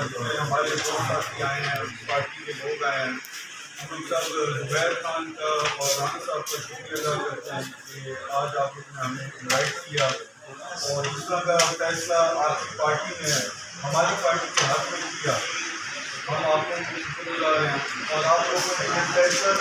ہمارے دو ساتھی آئے ہیں، پارٹی کے لوگ آئے ہیں، ہم سب زبیر خان کا اور رانا صاحب کا شکریہ ادا کرتے ہیں کہ آج آپ لوگوں نے ہمیں انوائٹ کیا، اور اس طرح کا فیصلہ آپ کی پارٹی نے ہماری پارٹی کے حق میں کیا، ہم آپ لوگوں کو شکر گزار ہیں۔ اور آپ لوگوں نے یہ فیصلہ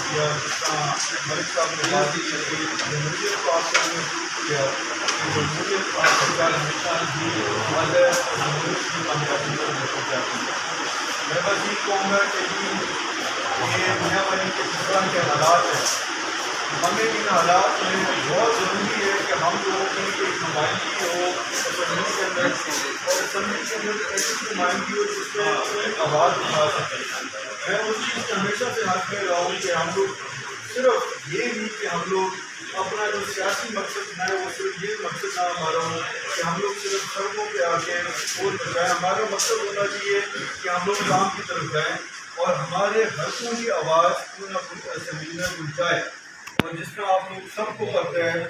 کیا جس طرح ملک صاحب نے بات کی کہ جمہوریت کو آپ لوگوں نے شروع کیا کہ جمہوریت آپ کا ہمیشہ بھی مدد اور جمہوریت کی کامیابی کو لے کر جاتی ہے۔ میں بس یہ کہوں گا کہ یہ دنیا بھر کے جس طرح کے حالات ہیں، ہمیں ان حالات میں بہت ضروری ہے کہ ہم لوگوں کی ایک نمائندگی ہو اسمبلی کے اندر، اور اسمبلی کے اندر ایسی نمائندگی ہو جس سے کوئی آواز اٹھا سکے۔ میں اس چیز سے ہمیشہ سے حق میں رہا ہوں کہ ہم لوگ صرف یہ نہیں کہ ہم لوگ اپنا جو سیاسی مقصد ہے وہ صرف یہ مقصد نہ ہمارا ہو کہ ہم لوگ صرف سڑکوں پہ آ کے ووٹ بچائیں۔ ہمارا مقصد ہونا چاہیے کہ ہم لوگ کام کی طرف جائیں اور ہمارے حلقوں کی آواز کوئی نہ کوئی اسمبلی میں پہنچائے۔ اور جس طرح آپ لوگ سب کو پتہ ہے،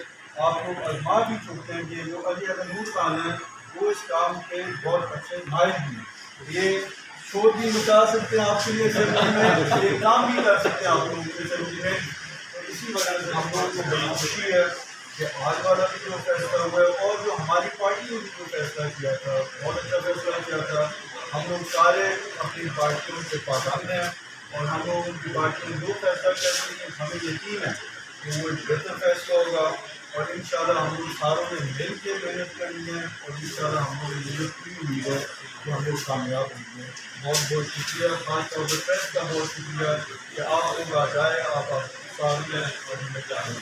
آپ لوگ آزما بھی چکتے ہیں کہ جو علی احمد نور خان ہیں وہ اس کام کے بہت اچھے ماہر بھی ہیں، یہ شور بھی مچا سکتے ہیں آپ کے لیے اسمبلی میں، یہ کام بھی کر سکتے ہیں آپ لوگوں کے اسمبلی میں۔ تو اسی وجہ سے ہم لوگوں کو بڑی خوشی ہے کہ آج والا بھی جو فیصلہ ہوا ہے اور جو ہماری پارٹی نے بھی جو فیصلہ کیا تھا بہت اچھا فیصلہ کیا تھا۔ ہم لوگ سارے اپنی پارٹیوں سے پابند ہیں، اور ہم لوگ ان کی پارٹی میں جو فیصلہ کرتے ہیں ہمیں یقین ہے کہ وہ ایک بہتر فیصلہ ہوگا، اور انشاءاللہ ہم لوگ ساروں نے مل کے محنت کرنی ہے، اور انشاءاللہ ہم لوگ یہ پوری امید ہے کہ ہم لوگ کامیاب ہوں گے۔ بہت بہت شکریہ، خاص طور پر پریس کا بہت شکریہ کہ آپ لوگ آ جائے، آپ ساری ہیں اور ہمیں جانے